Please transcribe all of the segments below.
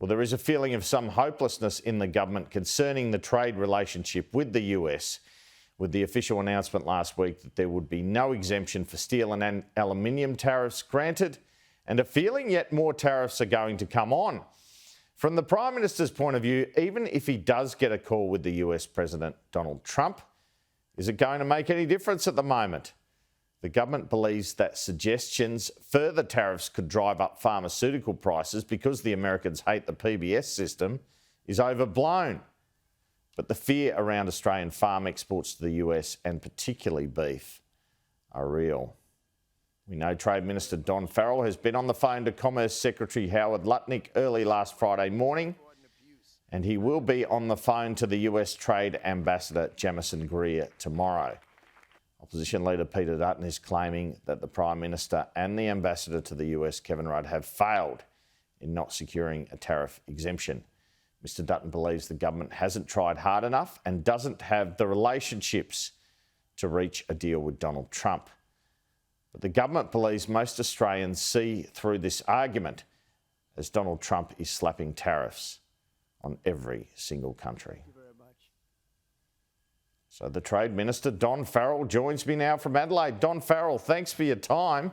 Well, there is a feeling of some hopelessness in the government concerning the trade relationship with the US, with the official announcement last week that there would be no exemption for steel and aluminium tariffs granted, and a feeling yet more tariffs are going to come on. From the Prime Minister's point of view, even if he does get a call with the US President Donald Trump, is it going to make any difference at the moment? The government believes that suggestions further tariffs could drive up pharmaceutical prices because the Americans hate the PBS system is overblown. But the fear around Australian farm exports to the US, and particularly beef, are real. We know Trade Minister Don Farrell has been on the phone to Commerce Secretary Howard Lutnick early last Friday morning, and he will be on the phone to the US Trade Ambassador Jamieson Greer tomorrow. Opposition leader Peter Dutton is claiming that the Prime Minister and the Ambassador to the US, Kevin Rudd, have failed in not securing a tariff exemption. Mr Dutton believes the government hasn't tried hard enough and doesn't have the relationships to reach a deal with Donald Trump. But the government believes most Australians see through this argument as Donald Trump is slapping tariffs on every single country. So the Trade Minister, Don Farrell, joins me now from Adelaide. Don Farrell, thanks for your time.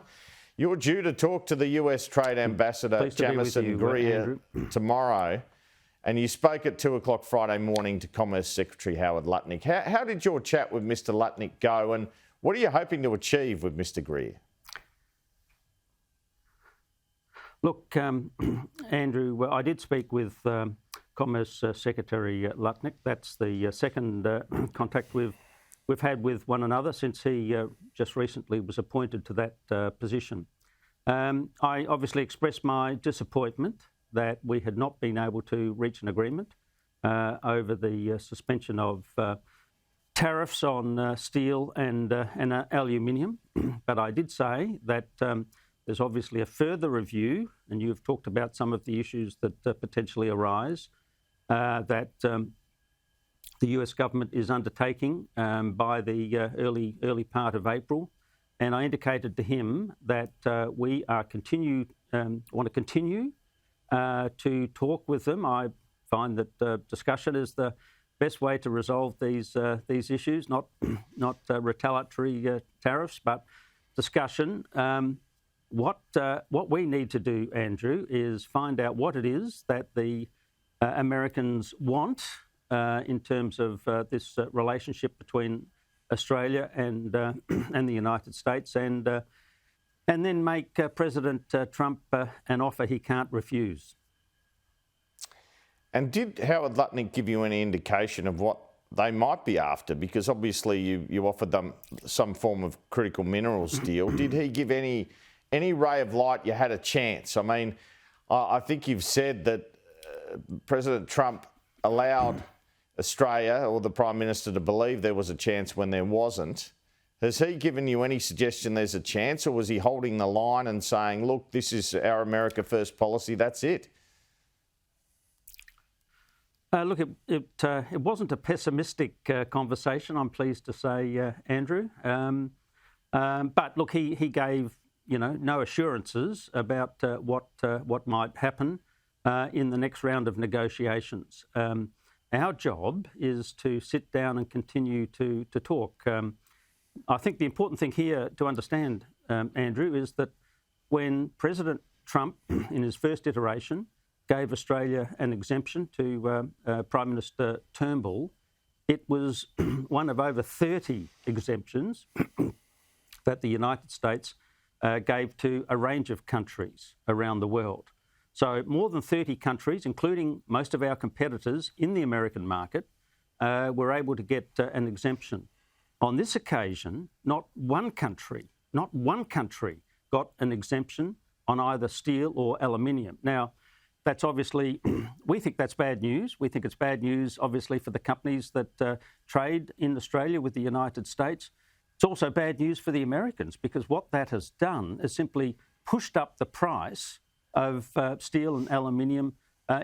You're due to talk to the US Trade Ambassador Jamieson Greer tomorrow, and you spoke at 2 o'clock Friday morning to Commerce Secretary Howard Lutnick. How did your chat with Mr Lutnick go, and what are you hoping to achieve with Mr Greer? Look, Andrew, I did speak with Commerce Secretary Lutnick. That's the second contact we've had with one another since he just recently was appointed to that position. I obviously expressed my disappointment that we had not been able to reach an agreement over the suspension of tariffs on steel and aluminium. But I did say that there's obviously a further review, and you've talked about some of the issues that potentially arise, that the US government is undertaking by the early part of April. And I indicated to him that we want to continue to talk with them. I find that discussion is the best way to resolve these issues, not retaliatory tariffs, but discussion. What we need to do, Andrew, is find out what it is that the Americans want in terms of this relationship between Australia and the United States, and then make President Trump an offer he can't refuse. And did Howard Lutnick give you any indication of what they might be after? Because obviously you offered them some form of critical minerals deal. Did he give any ray of light you had a chance? I mean, I think you've said that President Trump allowed Australia or the Prime Minister to believe there was a chance when there wasn't. Has he given you any suggestion there's a chance, or was he holding the line and saying, look, this is our America First policy, that's it? Look, it wasn't a pessimistic conversation, I'm pleased to say, Andrew. But look, he gave no assurances about what might happen in the next round of negotiations. Our job is to sit down and continue to talk. I think the important thing here to understand, Andrew, is that when President Trump, in his first iteration, gave Australia an exemption to Prime Minister Turnbull, it was one of over 30 exemptions that the United States gave to a range of countries around the world. So more than 30 countries, including most of our competitors in the American market, were able to get an exemption. On this occasion, not one country got an exemption on either steel or aluminium. Now, that's obviously, we think that's bad news. We think it's bad news, obviously, for the companies that trade in Australia with the United States. It's also bad news for the Americans, because what that has done is simply pushed up the price of steel and aluminium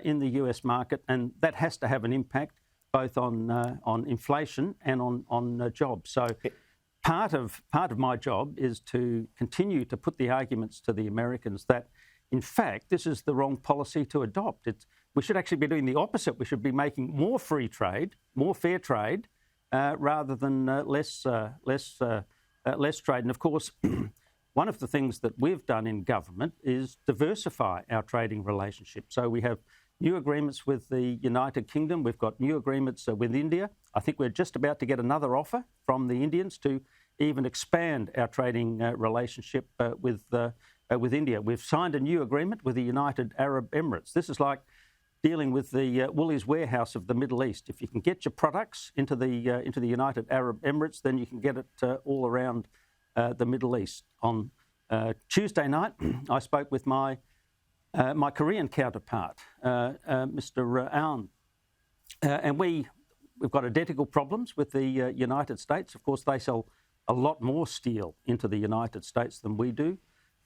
in the US market, and that has to have an impact both on inflation and on jobs. So part of my job is to continue to put the arguments to the Americans that in fact, this is the wrong policy to adopt. We should actually be doing the opposite. We should be making more free trade, more fair trade, rather than less trade. And of course, one of the things that we've done in government is diversify our trading relationship. So we have new agreements with the United Kingdom. We've got new agreements with India. I think we're just about to get another offer from the Indians to even expand our trading relationship with India. We've signed a new agreement with the United Arab Emirates. This is like dealing with the Woolies warehouse of the Middle East. If you can get your products into the United Arab Emirates, then you can get it all around the Middle East. On Tuesday night, I spoke with my Korean counterpart, Mr. Aun, and we've got identical problems with the United States. Of course, they sell a lot more steel into the United States than we do,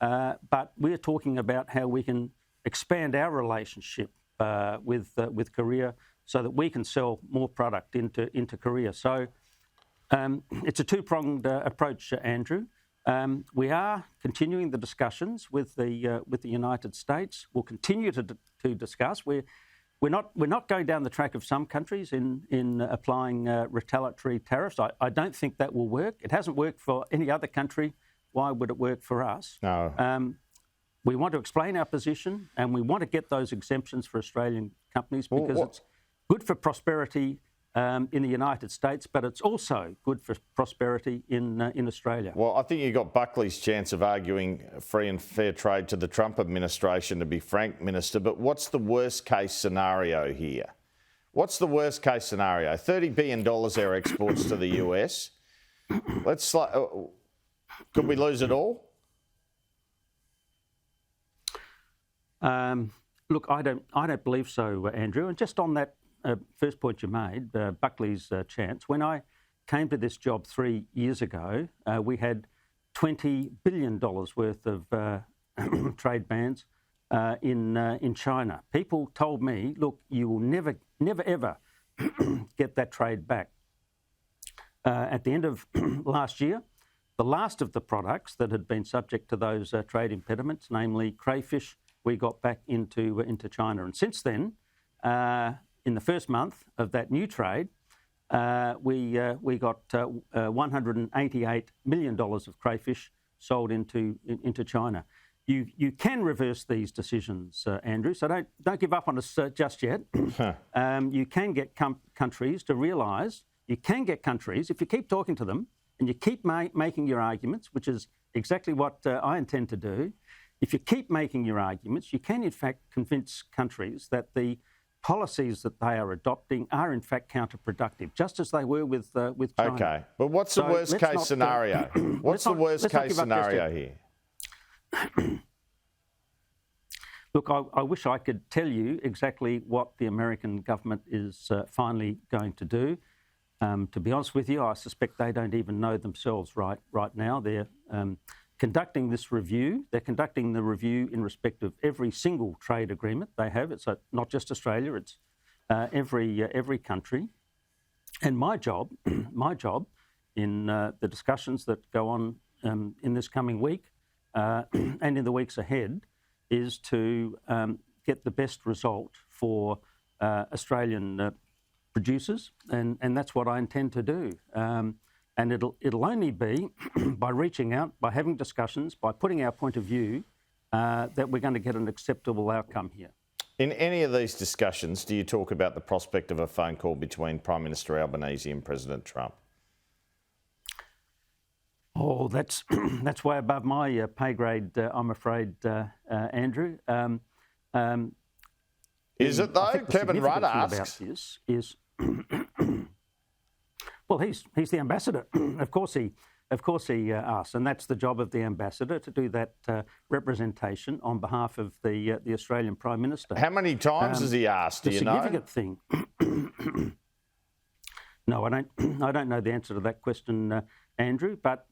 but we're talking about how we can expand our relationship with Korea so that we can sell more product into Korea. So it's a two-pronged approach, Andrew. We are continuing the discussions with the United States. We'll continue to discuss. We're not going down the track of some countries in applying retaliatory tariffs. I don't think that will work. It hasn't worked for any other country. Why would it work for us? No. We want to explain our position, and we want to get those exemptions for Australian companies because it's good for prosperity in the United States, but it's also good for prosperity in Australia. Well, I think you got Buckley's chance of arguing free and fair trade to the Trump administration, to be frank, Minister, but what's the worst case scenario here? What's the worst case scenario? $30 billion our exports to the US. Could we lose it all? Look, I don't believe so, Andrew. And just on that first point you made, Buckley's chance, when I came to this job 3 years ago, we had $20 billion worth of trade bans in China. People told me, look, you will never, ever get that trade back. At the end of last year, the last of the products that had been subject to those trade impediments, namely crayfish, we got back into China. And since then, in the first month of that new trade, we got $188 million of crayfish sold into China. You can reverse these decisions, Andrew, so don't give up on us just yet. You can get countries to realise, if you keep talking to them and you keep making your arguments, which is exactly what I intend to do, if you keep making your arguments, you can in fact convince countries that the policies that they are adopting are in fact counterproductive, just as they were with China. Okay, but what's the worst case scenario? What's the worst case scenario here? Look, I wish I could tell you exactly what the American government is finally going to do. To be honest with you, I suspect they don't even know themselves right now. They're conducting this review. They're conducting the review in respect of every single trade agreement they have. It's not just Australia, it's every country. And my job in the discussions that go on in this coming week and in the weeks ahead is to get the best result for Australian producers, and that's what I intend to do. And it'll only be by reaching out, by having discussions, by putting our point of view, that we're going to get an acceptable outcome here. In any of these discussions, do you talk about the prospect of a phone call between Prime Minister Albanese and President Trump? Oh, that's way above my pay grade, I'm afraid, Andrew. Is it though? Kevin Rudd asks. About this is well, he's the ambassador. Of course he asks, and that's the job of the ambassador, to do that representation on behalf of the Australian Prime Minister. How many times has he asked? Do you know? The significant thing. No, I don't know the answer to that question, Andrew. But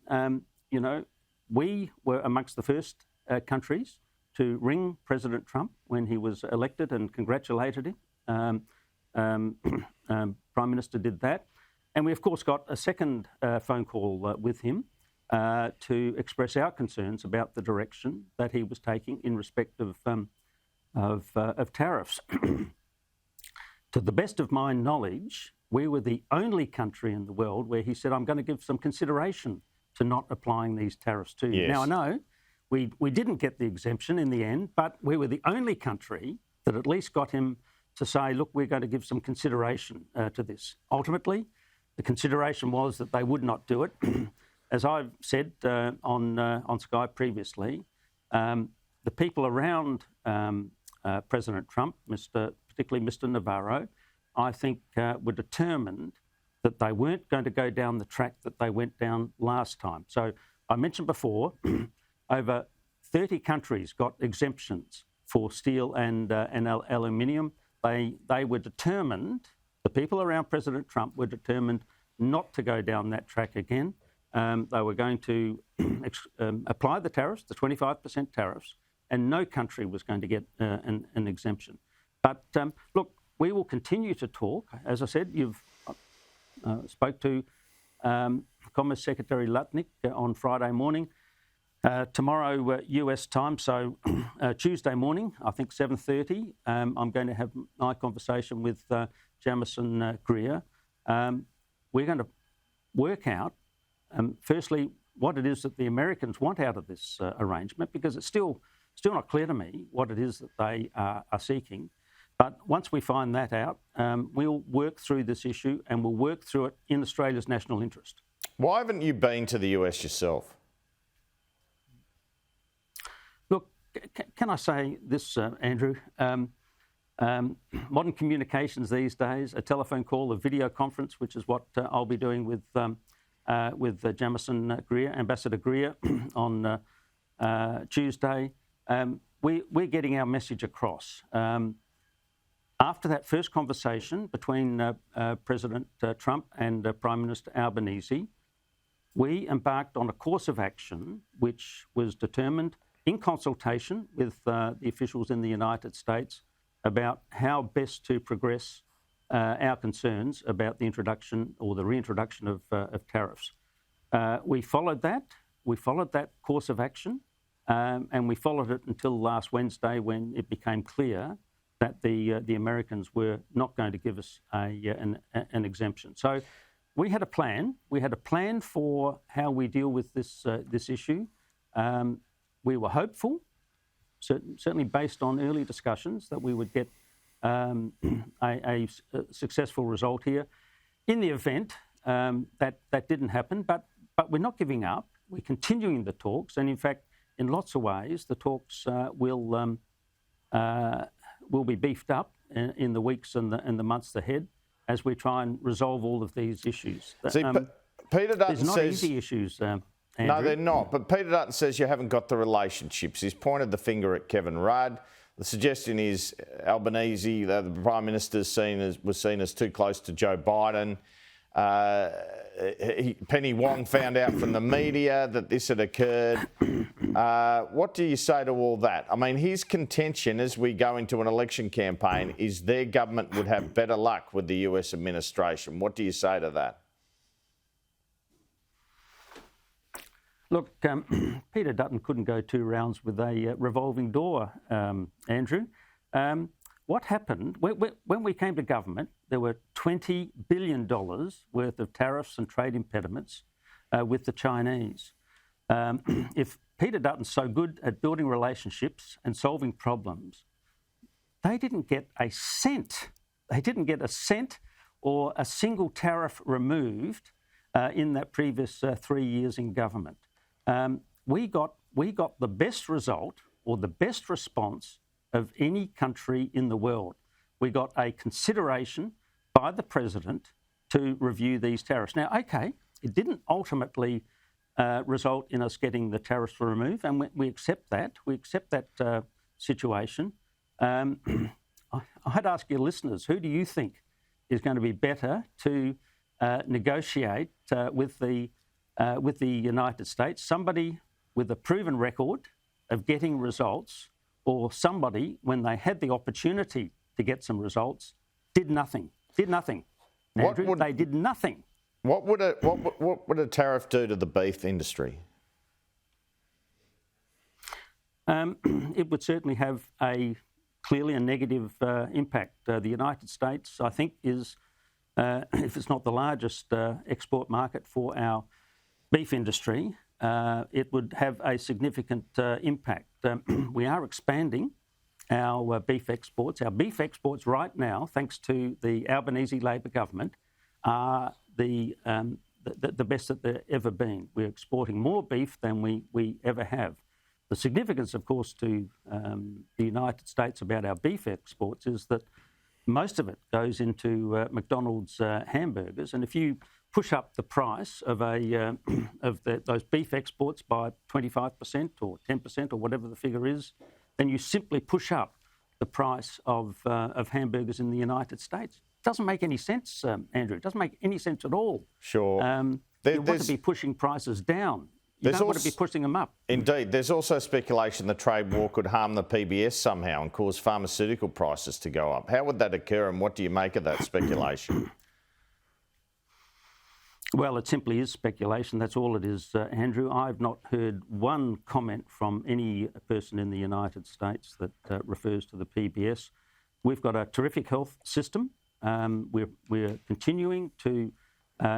we were amongst the first countries to ring President Trump when he was elected and congratulated him. Prime Minister did that. And we, of course, got a second phone call with him to express our concerns about the direction that he was taking in respect of tariffs. To the best of my knowledge, we were the only country in the world where he said, I'm going to give some consideration to not applying these tariffs to you. Yes. Now, I know we didn't get the exemption in the end, but we were the only country that at least got him to say, look, we're going to give some consideration to this. Ultimately, the consideration was that they would not do it. As I've said on Sky previously, the people around President Trump, particularly Mr. Navarro, I think were determined that they weren't going to go down the track that they went down last time. So I mentioned before, over 30 countries got exemptions for steel and aluminium. They were determined, the people around President Trump were determined not to go down that track again. They were going to apply the tariffs, the 25% tariffs, and no country was going to get an exemption. But look, we will continue to talk. As I said, you've spoke to Commerce Secretary Lutnick on Friday morning. Tomorrow, US time, so Tuesday morning, I think 7:30, I'm going to have my conversation with Jamison Greer. We're going to work out, firstly, what it is that the Americans want out of this arrangement, because it's still not clear to me what it is that they are seeking. But once we find that out, we'll work through this issue and we'll work through it in Australia's national interest. Why haven't you been to the US yourself? Look, can I say this, Andrew? Modern communications these days, a telephone call, a video conference, which is what I'll be doing with Jamison Greer, Ambassador Greer, on Tuesday. We're getting our message across. After that first conversation between President Trump and Prime Minister Albanese, we embarked on a course of action which was determined in consultation with the officials in the United States about how best to progress our concerns about the introduction or the reintroduction of tariffs. We followed that course of action, and we followed it until last Wednesday, when it became clear that the Americans were not going to give us an exemption. So we had a plan. We had a plan for how we deal with this issue. We were hopeful, certainly based on early discussions, that we would get a successful result here. In the event that didn't happen, but we're not giving up. We're continuing the talks, and in fact, in lots of ways, the talks will be beefed up in the weeks and the months ahead as we try and resolve all of these issues. See, Peter Dutton says... They're not easy issues, Andrew. No, they're not. But Peter Dutton says you haven't got the relationships. He's pointed the finger at Kevin Rudd. The suggestion is Albanese, the Prime Minister, was seen as too close to Joe Biden. Penny Wong found out from the media that this had occurred. What do you say to all that? I mean, his contention as we go into an election campaign is their government would have better luck with the US administration. What do you say to that? Look, Peter Dutton couldn't go 2 rounds with a revolving door, Andrew. What happened, when we came to government, there were $20 billion worth of tariffs and trade impediments with the Chinese. If Peter Dutton's so good at building relationships and solving problems, they didn't get a cent. They didn't get a cent or a single tariff removed in that previous 3 years in government. We got the best result or the best response of any country in the world. We got a consideration by the President to review these tariffs. Now, okay, it didn't ultimately result in us getting the tariffs removed, and we accept that. We accept that situation. I'd ask your listeners, who do you think is going to be better to negotiate with the United States? Somebody with a proven record of getting results, or somebody, when they had the opportunity to get some results, did nothing. Andrew, they did nothing. What would a tariff do to the beef industry? It would certainly have clearly a negative impact. The United States, I think, is, if it's not the largest export market for our beef industry, it would have a significant impact. We are expanding our beef exports. Our beef exports right now, thanks to the Albanese Labor government, are the best that they've ever been. We're exporting more beef than we ever have. The significance, of course, to the United States about our beef exports is that most of it goes into McDonald's hamburgers, and if you push up the price of those beef exports by 25% or 10% or whatever the figure is, then you simply push up the price of hamburgers in the United States. It doesn't make any sense, Andrew. It doesn't make any sense at all. Sure. You want to be pushing prices down. You don't want to be pushing them up. Indeed. There's also speculation the trade war could harm the PBS somehow and cause pharmaceutical prices to go up. How would that occur, and what do you make of that speculation? Well, it simply is speculation. That's all it is, Andrew. I've not heard one comment from any person in the United States that refers to the PBS. We've got a terrific health system. We're continuing to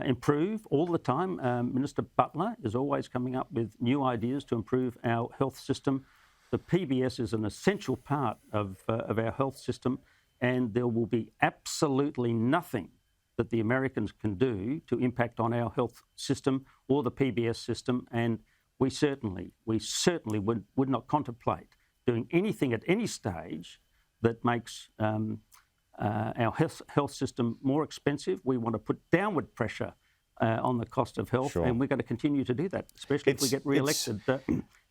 improve all the time. Minister Butler is always coming up with new ideas to improve our health system. The PBS is an essential part of our health system, and there will be absolutely nothing that the Americans can do to impact on our health system or the PBS system, and we certainly would not contemplate doing anything at any stage that makes our health system more expensive. We want to put downward pressure on the cost of health, Sure. and we're going to continue to do that, especially if we get re-elected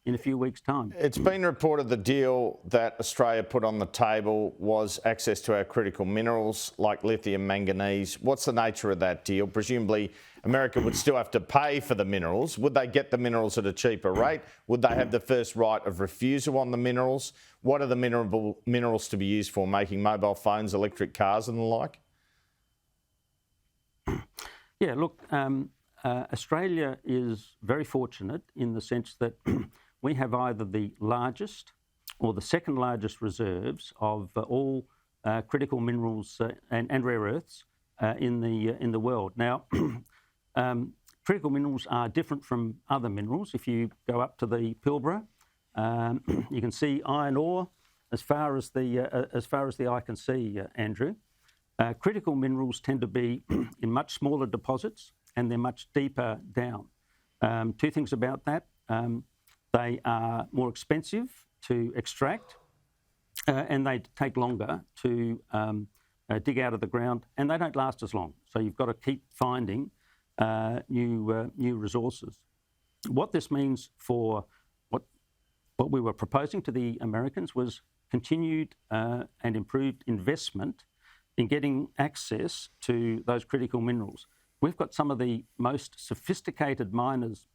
in a few weeks' time. It's been reported the deal that Australia put on the table was access to our critical minerals like lithium, manganese. What's the nature of that deal? Presumably, America would still have to pay for the minerals. Would they get the minerals at a cheaper rate? Would they have the first right of refusal on the minerals? What are the minerals to be used for? Making mobile phones, electric cars and the like? Yeah, look, Australia is very fortunate in the sense that we have either the largest or the second largest reserves of all critical minerals and rare earths in the world. Now, critical minerals are different from other minerals. If you go up to the Pilbara, you can see iron ore as far as the eye can see, Andrew. Critical minerals tend to be in much smaller deposits, and they're much deeper down. Two things about that. They are more expensive to extract, and they take longer to dig out of the ground, and they don't last as long. So you've got to keep finding new resources. What this means for what we were proposing to the Americans was continued and improved investment in getting access to those critical minerals. We've got some of the most sophisticated miners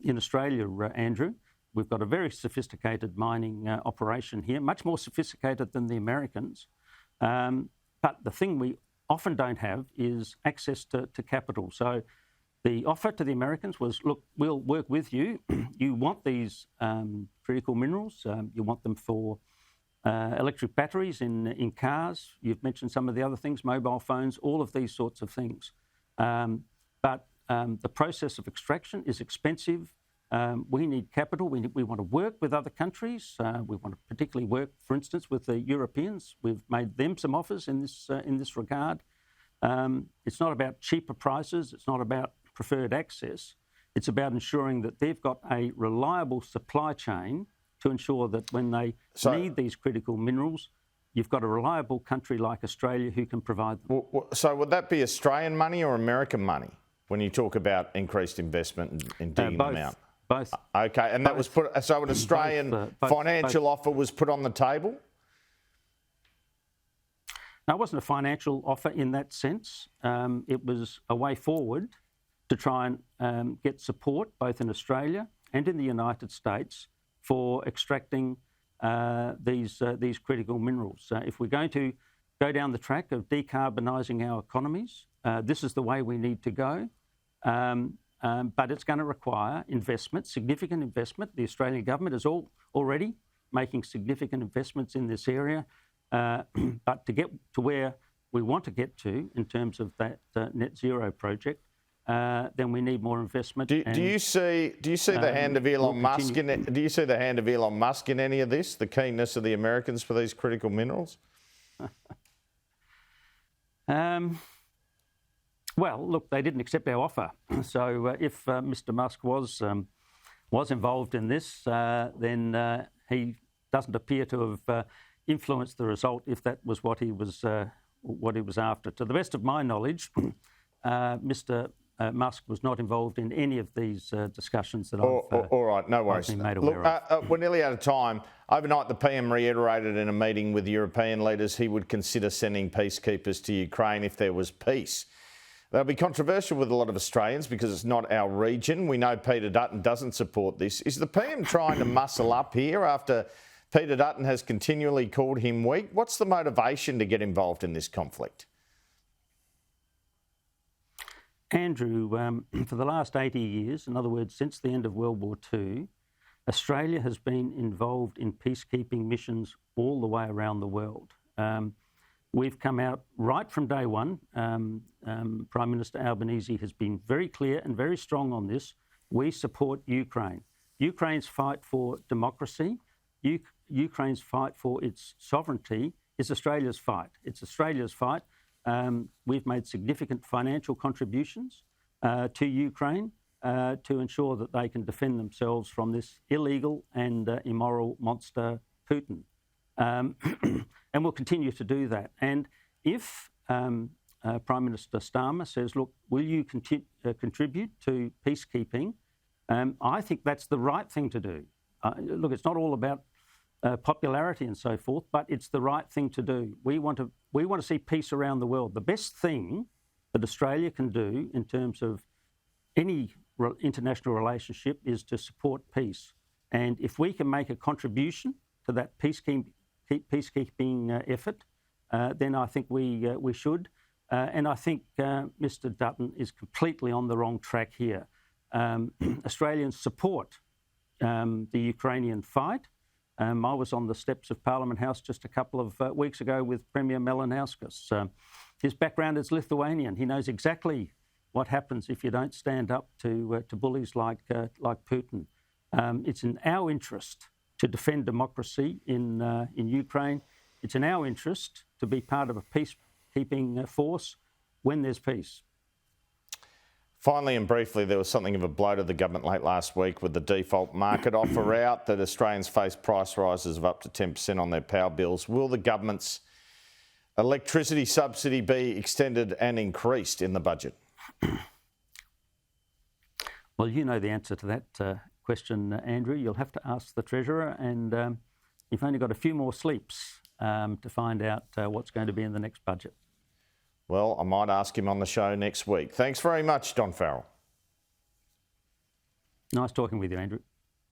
in Australia, Andrew. We've got a very sophisticated mining operation here, much more sophisticated than the Americans. But the thing we often don't have is access to capital. So the offer to the Americans was, look, we'll work with you. You want these critical minerals. You want them for electric batteries in cars. You've mentioned some of the other things, mobile phones, all of these sorts of things. But the process of extraction is expensive. We need capital. We want to work with other countries. We want to particularly work, for instance, with the Europeans. We've made them some offers in this regard. It's not about cheaper prices. It's not about preferred access. It's about ensuring that they've got a reliable supply chain to ensure that when they need these critical minerals, you've got a reliable country like Australia who can provide them. So would that be Australian money or American money when you talk about increased investment in digging them out? Both. Okay, and that was put. So an Australian financial offer was put on the table? No, it wasn't a financial offer in that sense. It was a way forward to try and get support both in Australia and in the United States for extracting these critical minerals. If we're going to go down the track of decarbonising our economies, this is the way we need to go. but it's going to require investment, significant investment. The Australian government is already making significant investments in this area, but to get to where we want to get to in terms of that net zero project, then we need more investment. Do you see the hand of Elon Musk in it? Do you see the hand of Elon Musk in any of this? The keenness of the Americans for these critical minerals? Well, look, they didn't accept our offer. So if Mr. Musk was involved in this, then he doesn't appear to have influenced the result, if that was what he was after. To the best of my knowledge, Mr. Musk was not involved in any of these discussions that all right, no worries. I've been made aware of. We're nearly out of time. Overnight, the PM reiterated in a meeting with European leaders he would consider sending peacekeepers to Ukraine if there was peace. They'll be controversial with a lot of Australians because it's not our region. We know Peter Dutton doesn't support this. Is the PM trying to muscle up here after Peter Dutton has continually called him weak? What's the motivation to get involved in this conflict? Andrew, for the last 80 years, in other words, since the end of World War II, Australia has been involved in peacekeeping missions all the way around the world. We've come out right from day one. Prime Minister Albanese has been very clear and very strong on this. We support Ukraine. Ukraine's fight for democracy, Ukraine's fight for its sovereignty is Australia's fight. It's Australia's fight. We've made significant financial contributions to Ukraine to ensure that they can defend themselves from this illegal and immoral monster, Putin. And we'll continue to do that. And if Prime Minister Starmer says, look, will you contribute to peacekeeping? I think that's the right thing to do. Look, it's not all about popularity and so forth, but it's the right thing to do. We want to see peace around the world. The best thing that Australia can do in terms of any international relationship is to support peace. And if we can make a contribution to that peacekeeping effort, then I think we should. And I think Mr. Dutton is completely on the wrong track here. Australians support the Ukrainian fight. I was on the steps of Parliament House just a couple of weeks ago with Premier Malinauskas. His background is Lithuanian. He knows exactly what happens if you don't stand up to bullies like Putin. It's in our interest to defend democracy in Ukraine. It's in our interest to be part of a peacekeeping force when there's peace. Finally and briefly, there was something of a blow to the government late last week with the default market offer out that Australians face price rises of up to 10% on their power bills. Will the government's electricity subsidy be extended and increased in the budget? Well, you know the answer to that question, Andrew. You'll have to ask the Treasurer, and you've only got a few more sleeps to find out what's going to be in the next budget. Well, I might ask him on the show next week. Thanks very much, Don Farrell. Nice talking with you, Andrew.